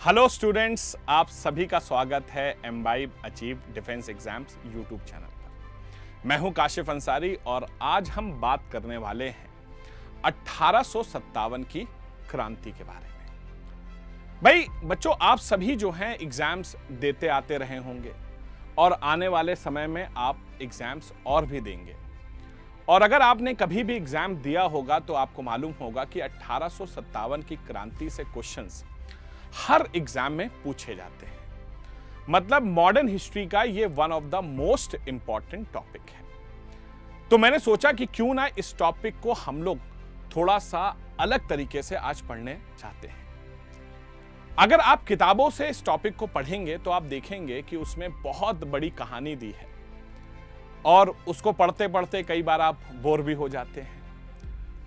Hello students, आप सभी का स्वागत है imbibe achieve defence exams YouTube channel पर। मैं हूं काशिफ अंसारी और आज हम बात करने वाले हैं 1857 की क्रांति के बारे में। भाई बच्चों, आप सभी जो हैं एग्जाम्स देते आते रहे होंगे और आने वाले समय में आप एग्जाम्स और भी देंगे। और अगर आपने कभी भी एग्जाम दिया होगा तो आपको मालूम होगा कि 1857 की क्रांति से क्वेश्चंस हर एग्जाम में पूछे जाते हैं। मतलब मॉडर्न हिस्ट्री का ये one of the most important topic है। तो मैंने सोचा कि क्यों ना इस टॉपिक को हम लोग थोड़ा सा अलग तरीके से आज पढ़ने चाहते हैं। अगर आप किताबों से इस टॉपिक को पढ़ेंगे तो आप देखेंगे कि उसमें बहुत बड़ी कहानी दी है और उसको पढ़ते पढ़ते कई बार आप बोर भी हो जाते हैं।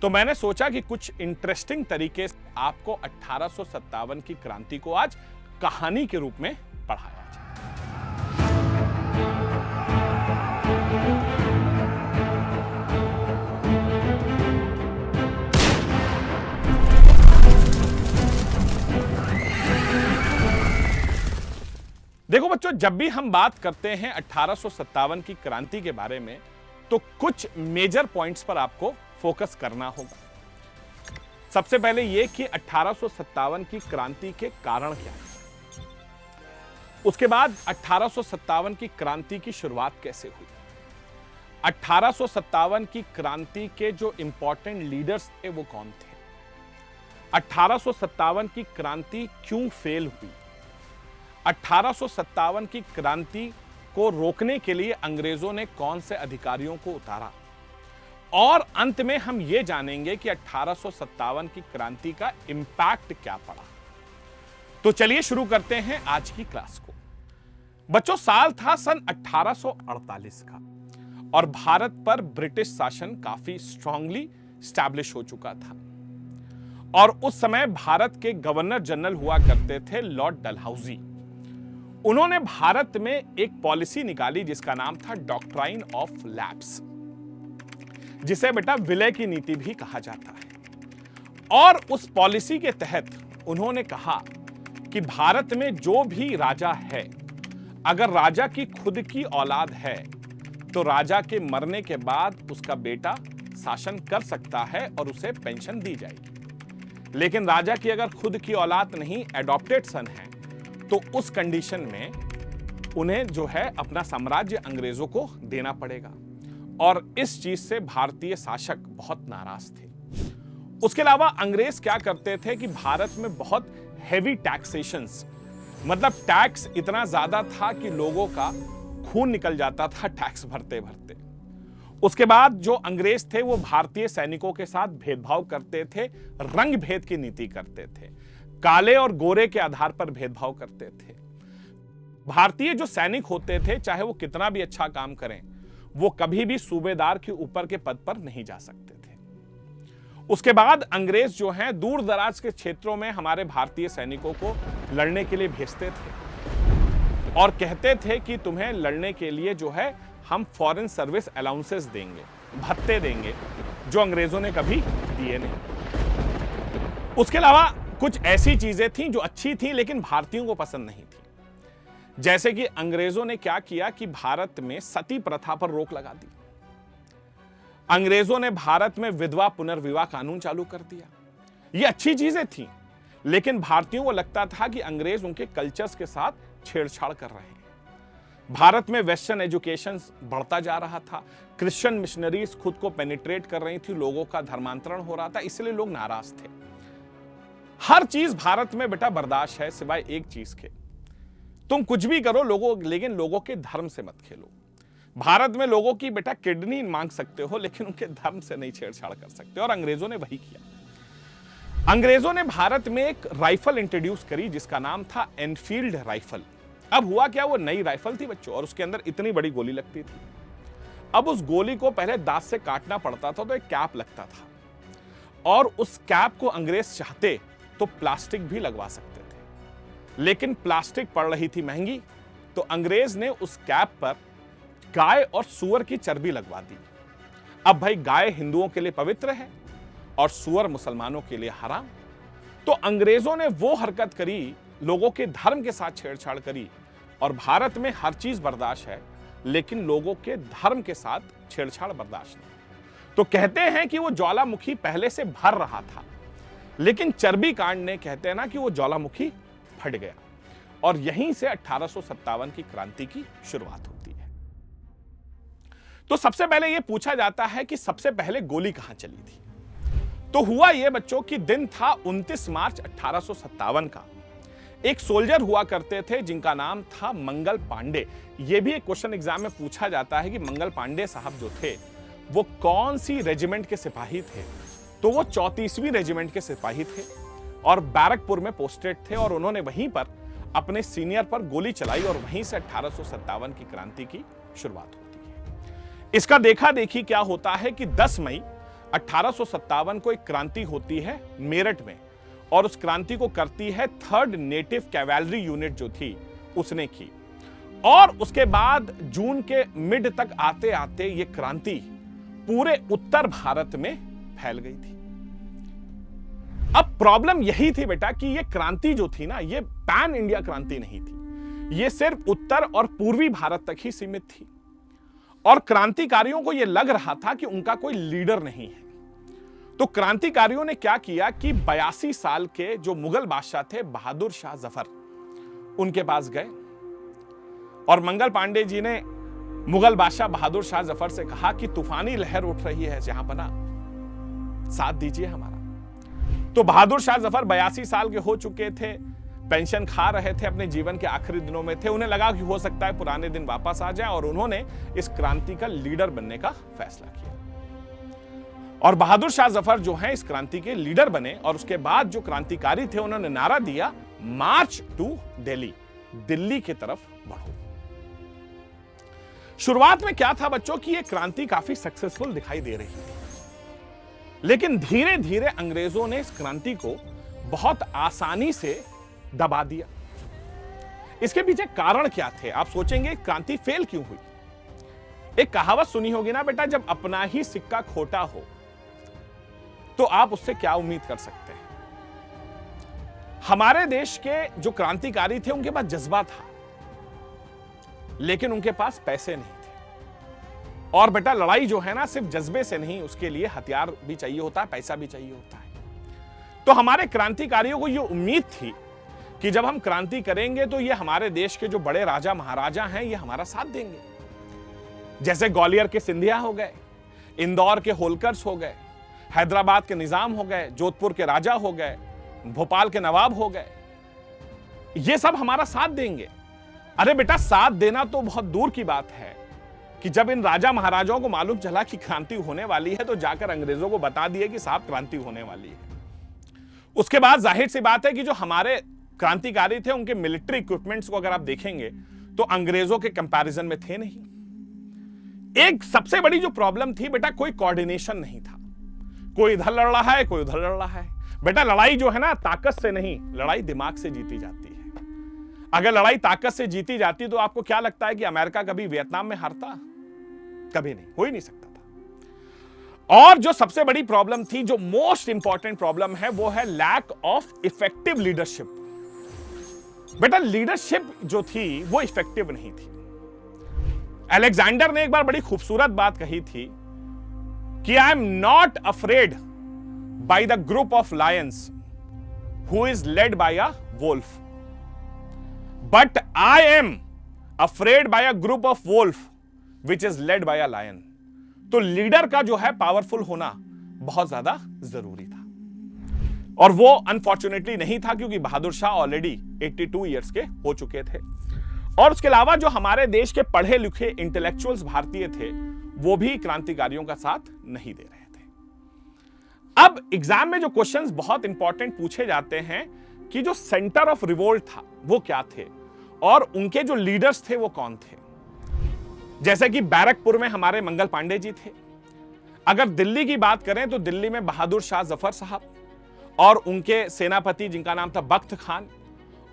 तो मैंने सोचा कि कुछ इंटरेस्टिंग तरीके से आपको 1857 की क्रांति को आज कहानी के रूप में पढ़ाया जाए। देखो बच्चों, जब भी हम बात करते हैं 1857 की क्रांति के बारे में तो कुछ मेजर पॉइंट्स पर आपको फोकस करना होगा। सबसे पहले यह कि 1857 की क्रांति के कारण क्या है, उसके बाद 1857 की क्रांति की शुरुआत कैसे हुई, 1857 की क्रांति के जो इंपॉर्टेंट लीडर्स थे वो कौन थे, 1857 की क्रांति क्यों फेल हुई, 1857 की क्रांति को रोकने के लिए अंग्रेजों ने कौन से अधिकारियों को उतारा, और अंत में हम यह जानेंगे कि 1857 की क्रांति का इंपैक्ट क्या पड़ा। तो चलिए शुरू करते हैं आज की क्लास को। बच्चों, साल था सन 1848 का और भारत पर ब्रिटिश शासन काफी स्ट्रांगली स्टैब्लिश हो चुका था। और उस समय भारत के गवर्नर जनरल हुआ करते थे लॉर्ड डलहौजी। उन्होंने भारत में एक पॉलिसी निकाली जिसका नाम था डॉक्ट्राइन ऑफ लैप्स, जिसे बेटा विलय की नीति भी कहा जाता है। और उस पॉलिसी के तहत उन्होंने कहा कि भारत में जो भी राजा है, अगर राजा की खुद की औलाद है तो राजा के मरने के बाद उसका बेटा शासन कर सकता है और उसे पेंशन दी जाएगी। लेकिन राजा की अगर खुद की औलाद नहीं, एडॉप्टेड सन है, तो उस कंडीशन में उन्हें जो है अपना साम्राज्य अंग्रेजों को देना पड़ेगा। और इस चीज से भारतीय शासक बहुत नाराज थे। उसके अलावा अंग्रेज क्या करते थे कि भारत में बहुत हेवी टैक्सेशंस, मतलब टैक्स इतना ज्यादा था कि लोगों का खून निकल जाता था टैक्स भरते भरते। उसके बाद जो अंग्रेज थे वो भारतीय सैनिकों के साथ भेदभाव करते थे, रंग भेद की नीति करते थे, काले और गोरे के आधार पर भेदभाव करते थे। भारतीय जो सैनिक होते थे, चाहे वो कितना भी अच्छा काम करें, वो कभी भी सूबेदार के ऊपर के पद पर नहीं जा सकते थे। उसके बाद अंग्रेज जो हैं दूर दराज के क्षेत्रों में हमारे भारतीय सैनिकों को लड़ने के लिए भेजते थे और कहते थे कि तुम्हें लड़ने के लिए जो है हम फॉरेन सर्विस अलाउंसेस देंगे, भत्ते देंगे, जो अंग्रेजों ने कभी दिए नहीं। उसके अलावा कुछ ऐसी चीजें थीं जो अच्छी थीं लेकिन भारतीयों को पसंद नहीं थी। जैसे कि अंग्रेजों ने क्या किया कि भारत में सती प्रथा पर रोक लगा दी। अंग्रेजों ने भारत में विधवा पुनर्विवाह कानून चालू कर दिया। ये अच्छी चीजें थीं, लेकिन भारतीयों को लगता था कि अंग्रेज उनके कल्चर्स के साथ छेड़छाड़ कर रहे हैं। भारत में वेस्टर्न एजुकेशन बढ़ता जा रहा था, क्रिश्चियन मिशनरीज खुद को पेनिट्रेट कर रही थी, लोगों का धर्मांतरण हो रहा था, इसलिए लोग नाराज थे। हर चीज भारत में बेटा बर्दाश्त है सिवाय एक चीज के, तुम कुछ भी करो लोगों, लेकिन लोगों के धर्म से मत खेलो। भारत में लोगों की बेटा किडनी मांग सकते हो लेकिन उनके धर्म से नहीं छेड़छाड़ कर सकते, और अंग्रेजों ने वही किया। अंग्रेजों ने भारत में एक राइफल इंट्रोड्यूस करी जिसका नाम था एनफील्ड राइफल। अब हुआ क्या, वो नई राइफल थी बच्चों और उसके अंदर इतनी बड़ी गोली लगती थी। अब उस गोली को पहले दांत से काटना पड़ता था तो एक कैप लगता था, और उस कैप को अंग्रेज चाहते तो प्लास्टिक भी लगवा सकते थे, लेकिन प्लास्टिक पड़ रही थी महंगी, तो अंग्रेज ने उस कैप पर गाय और सूअर की चर्बी लगवा दी। अब भाई गाय हिंदुओं के लिए पवित्र है और सूअर मुसलमानों के लिए हराम। तो अंग्रेजों ने वो हरकत करी लोगों के धर्म के साथ छेड़छाड़ करी, और भारत में हर चीज बर्दाश्त है लेकिन लोगों के धर्म के साथ छेड़छाड़ बर्दाश्त नहीं। तो कहते हैं कि वो ज्वालामुखी पहले से भर रहा था, लेकिन चर्बी कांड ने, कहते हैं ना, कि वो ज्वालामुखी फट गया, और यहीं से 1857 की क्रांति की शुरुआत होती है। तो सबसे पहले यह पूछा जाता है कि सबसे पहले गोली कहां चली थी। तो हुआ यह बच्चों कि दिन था 29 मार्च 1857 का। एक सोल्जर हुआ करते थे जिनका नाम था मंगल पांडे। यह भी एक क्वेश्चन एग्जाम में पूछा जाता है कि मंगल पांडे साहब जो थे वो कौन सी रेजिमेंट के सिपाही थे। तो वो 34वीं रेजिमेंट के सिपाही थे और बैरकपुर में पोस्टेड थे, और उन्होंने वहीं पर अपने सीनियर पर गोली चलाई, और वहीं से 1857 की क्रांति की शुरुआत होती है। इसका देखा देखी क्या होता है कि 10 मई 1857 को एक क्रांति होती है मेरठ में, और उस क्रांति को करती है 3rd नेटिव कैवेलरी यूनिट जो थी उसने की। और उसके बाद जून के मिड तक आते आते ये क्रांति पूरे उत्तर भारत में फैल गई थी। अब प्रॉब्लम यही थी बेटा कि ये क्रांति जो थी ना, ये पैन इंडिया क्रांति नहीं थी, ये सिर्फ उत्तर और पूर्वी भारत तक ही सीमित थी, और क्रांतिकारियों को यह लग रहा था कि उनका कोई लीडर नहीं है। तो क्रांतिकारियों ने क्या किया कि 82 साल के जो मुगल बादशाह थे बहादुर शाह जफर, उनके पास गए, और मंगल पांडे जी ने मुगल बादशाह बहादुर शाह जफर से कहा कि तूफानी लहर उठ रही है जहांपना, साथ दीजिए हमारा। तो बहादुर शाह जफर 82 साल के हो चुके थे, पेंशन खा रहे थे, अपने जीवन के आखिरी दिनों में थे। उन्हें लगा कि हो सकता है पुराने दिन वापस आ जाए, और उन्होंने इस क्रांति का लीडर बनने का फैसला किया, और बहादुर शाह जफर जो है इस क्रांति के लीडर बने। और उसके बाद जो क्रांतिकारी थे उन्होंने नारा दिया, मार्च टू दिल्ली, दिल्ली की तरफ बढ़ो। शुरुआत में क्या था बच्चों कि यह क्रांति काफी सक्सेसफुल दिखाई दे रही थी, लेकिन धीरे धीरे अंग्रेजों ने इस क्रांति को बहुत आसानी से दबा दिया। इसके पीछे कारण क्या थे? आप सोचेंगे क्रांति फेल क्यों हुई। एक कहावत सुनी होगी ना बेटा, जब अपना ही सिक्का खोटा हो तो आप उससे क्या उम्मीद कर सकते हैं। हमारे देश के जो क्रांतिकारी थे उनके पास जज्बा था, लेकिन उनके पास पैसे नहीं थे। और बेटा लड़ाई जो है ना, सिर्फ जज्बे से नहीं, उसके लिए हथियार भी चाहिए होता है, पैसा भी चाहिए होता है। तो हमारे क्रांतिकारियों को यह उम्मीद थी कि जब हम क्रांति करेंगे तो ये हमारे देश के जो बड़े राजा महाराजा हैं ये हमारा साथ देंगे। जैसे ग्वालियर के सिंधिया हो गए, इंदौर के होलकर्स हो गए, हैदराबाद के निजाम हो गए, जोधपुर के राजा हो गए, भोपाल के नवाब हो गए, ये सब हमारा साथ देंगे। अरे बेटा साथ देना तो बहुत दूर की बात है कि जब इन राजा महाराजाओं को मालूम चला कि क्रांति होने वाली है तो जाकर अंग्रेजों को बता दिए कि साहब क्रांति होने वाली है। उसके बाद जाहिर सी बात है कि जो हमारे क्रांतिकारी थे उनके मिलिट्री इक्विपमेंट्स को अगर आप देखेंगे तो अंग्रेजों के कंपैरिजन में थे नहीं। एक सबसे बड़ी जो प्रॉब्लम थी बेटा, कोई कोऑर्डिनेशन नहीं था। कोई इधर लड़ रहा है, कोई उधर लड़ रहा है। बेटा लड़ाई जो है ना ताकत से नहीं, लड़ाई दिमाग से जीती जाती है। अगर लड़ाई ताकत से जीती जाती तो आपको क्या लगता है कि अमेरिका कभी वियतनाम में हारता? कभी नहीं, हो ही नहीं सकता था। और जो सबसे बड़ी प्रॉब्लम थी, जो मोस्ट इंपॉर्टेंट प्रॉब्लम है, वो है लैक ऑफ इफेक्टिव लीडरशिप। बेटा लीडरशिप जो थी वो इफेक्टिव नहीं थी। अलेक्जेंडर ने एक बार बड़ी खूबसूरत बात कही थी कि I am not afraid by the group of lions who is led by a wolf, but I am afraid by a group of wolf which is led by a lion. तो leader का जो है powerful होना बहुत ज्यादा जरूरी था, और वो अनफॉर्चुनेटली नहीं था क्योंकि बहादुर शाह ऑलरेडी 82 इयर्स के हो चुके थे। और उसके अलावा जो हमारे देश के पढ़े लिखे इंटेलेक्चुअल्स भारतीय थे वो भी क्रांतिकारियों का साथ नहीं दे रहे थे। अब एग्जाम में जो क्वेश्चंस बहुत इंपॉर्टेंट पूछे जाते हैं कि जो सेंटर ऑफ रिवोल्ट था वो क्या थे और उनके जो लीडर्स थे वो कौन थे। जैसे कि बैरकपुर में हमारे मंगल पांडे जी थे। अगर दिल्ली की बात करें तो दिल्ली में बहादुर शाह जफर साहब और उनके सेनापति जिनका नाम था बख्त खान,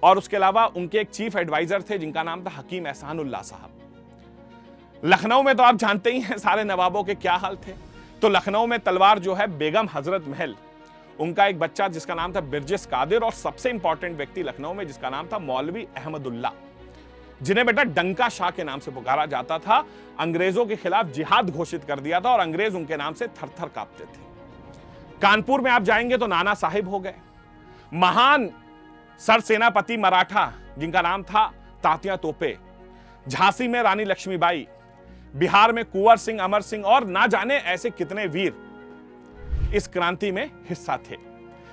और उसके अलावा उनके एक चीफ एडवाइजर थे जिनका नाम था हकीम एहसानुल्लाह साहब। लखनऊ में तो आप जानते ही हैं सारे नवाबों के क्या हाल थे। तो लखनऊ में तलवार जो है बेगम हजरत महल, उनका एक बच्चा जिसका नाम था बिरजिस कादिर, और सबसे इंपॉर्टेंट व्यक्ति लखनऊ में जिसका नाम था मौलवी अहमदुल्ला, जिन्हें बेटा डंका शाह के नाम से पुकारा जाता था। अंग्रेजों के खिलाफ जिहाद घोषित कर दिया था और अंग्रेज उनके नाम से थर थर कांपते थे। कानपुर में आप जाएंगे तो नाना साहिब हो गए, महान सरसेनापति मराठा जिनका नाम था तात्या तोपे, झांसी में रानी लक्ष्मीबाई, बिहार में कुंवर सिंह, अमर सिंह और ना जाने ऐसे कितने वीर इस क्रांति में हिस्सा थे,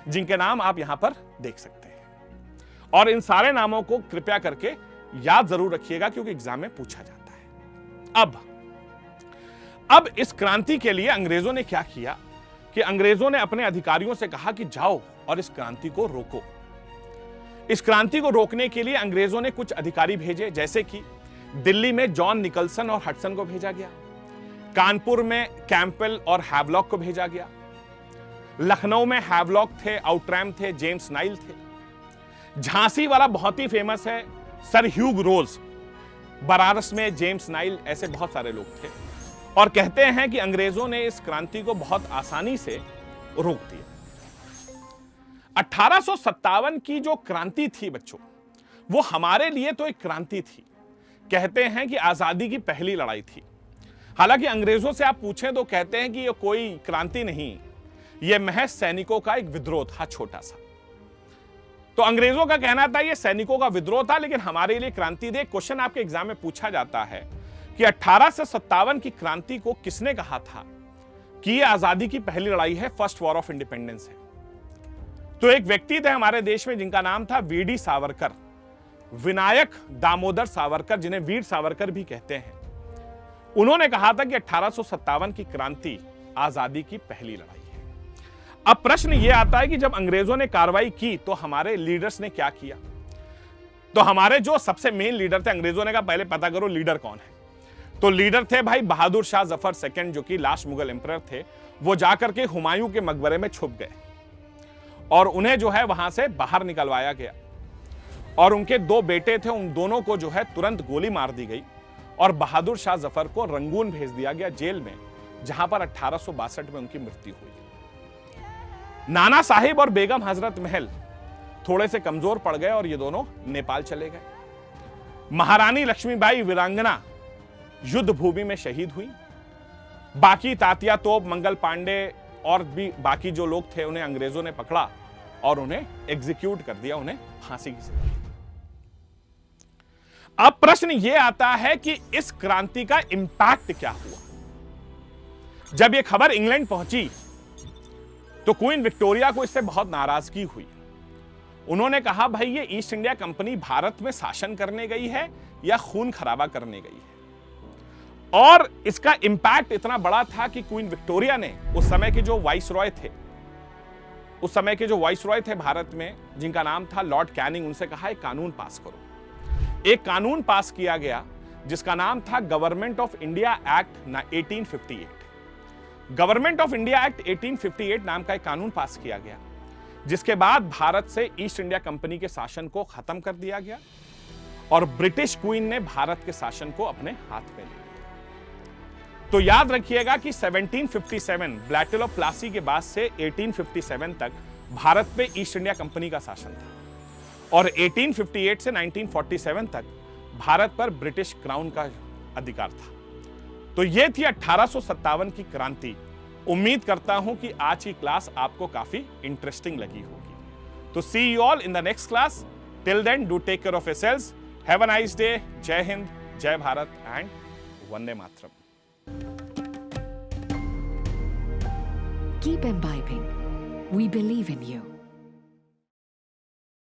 जिनके नाम आप यहां पर देख सकते हैं। और इन सारे नामों को कृपया करके याद जरूर रखिएगा क्योंकि एग्जाम में पूछा जाता है। अब इस क्रांति के लिए अंग्रेजों ने क्या किया कि अंग्रेजों ने अपने अधिकारियों से कहा कि जाओ और इस क्रांति को रोको। इस क्रांति को रोकने के लिए अंग्रेजों ने कुछ अधिकारी भेजे, जैसे कि दिल्ली में जॉन निकलसन और हडसन को भेजा गया, कानपुर में कैंपबेल और हैवलॉक को भेजा गया, लखनऊ में हैवलॉक थे, आउट्रैम थे, जेम्स नाइल थे, झांसी वाला बहुत ही फेमस है सर ह्यूग रोज, बनारस में जेम्स नाइल, ऐसे बहुत सारे लोग थे। और कहते हैं कि अंग्रेजों ने इस क्रांति को बहुत आसानी से रोक दिया। 1857 की जो क्रांति थी बच्चों, वो हमारे लिए तो एक क्रांति थी। कहते हैं कि आजादी की पहली लड़ाई थी। हालांकि अंग्रेजों से आप पूछें तो कहते हैं कि ये कोई क्रांति नहीं, ये महज सैनिकों का एक विद्रोह था, छोटा सा। तो अंग्रेजों का कहना था ये सैनिकों का विद्रोह था, लेकिन हमारे लिए क्रांति थी। क्वेश्चन आपके एग्जाम में पूछा जाता है कि 1857 की क्रांति को किसने कहा था कि ये आजादी की पहली लड़ाई है, फर्स्ट वॉर ऑफ इंडिपेंडेंस है। तो एक व्यक्ति थे हमारे देश में जिनका नाम था वीडी सावरकर, विनायक दामोदर सावरकर, जिन्हें वीर सावरकर भी कहते हैं। उन्होंने कहा था कि 1857 की क्रांति आजादी की पहली लड़ाई है। अब प्रश्न यह आता है कि जब अंग्रेजों ने कार्रवाई की तो हमारे लीडर्स ने क्या किया। तो हमारे जो सबसे मेन लीडर थे, अंग्रेजों ने कहा पहले पता करो लीडर कौन है। तो लीडर थे भाई बहादुर शाह जफर सेकंड, जो कि लास्ट मुगल एम्परर थे। वो जाकर के हुमायूं के मकबरे में छुप गए और उन्हें जो है वहां से बाहर निकलवाया गया। और उनके दो बेटे थे, उन दोनों को जो है तुरंत गोली मार दी गई और बहादुर शाह जफर को रंगून भेज दिया गया जेल में, जहां पर 1862 में उनकी मृत्यु हुई। नाना साहिब और बेगम हजरत महल थोड़े से कमजोर पड़ गए और ये दोनों नेपाल चले गए। महारानी लक्ष्मीबाई वीरांगना युद्ध भूमि में शहीद हुई। बाकी तात्या तोप, मंगल पांडे और भी बाकी जो लोग थे उन्हें अंग्रेजों ने पकड़ा और उन्हें एग्जीक्यूट कर दिया, उन्हें फांसी की सजा। अब प्रश्न यह आता है कि इस क्रांति का इंपैक्ट क्या हुआ। जब यह खबर इंग्लैंड पहुंची तो क्वीन विक्टोरिया को इससे बहुत नाराजगी हुई। उन्होंने कहा भाई ये ईस्ट इंडिया कंपनी भारत में शासन करने गई है या खून खराबा करने गई है। और इसका इंपैक्ट इतना बड़ा था कि क्वीन विक्टोरिया ने उस समय के जो वाइसरॉय थे भारत में, जिनका नाम था लॉर्ड कैनिंग, उनसे कहा एक कानून पास करो। एक कानून पास किया गया जिसका नाम था government of India act 1858। Government of India act 1858 नाम का एक कानून पास किया गया, जिसके बाद भारत से ईस्ट इंडिया कंपनी के शासन को खत्म कर दिया गया और ब्रिटिश क्वीन ने भारत के शासन को अपने हाथ में लिया। तो याद रखिएगा कि 1757 बैटल ऑफ प्लासी के बाद से 1857 तक भारत पे ईस्ट इंडिया कंपनी का शासन था और 1858 से 1947 तक भारत पर ब्रिटिश क्राउन का अधिकार था। तो यह थी 1857 की क्रांति। उम्मीद करता हूं कि आज की क्लास आपको काफी इंटरेस्टिंग लगी होगी। तो see you all in the next class. Till then do take care of yourselves. Have a nice day. जय हिंद, जय भारत एंड वंदे मातरम। Keep imbibing. We believe in you.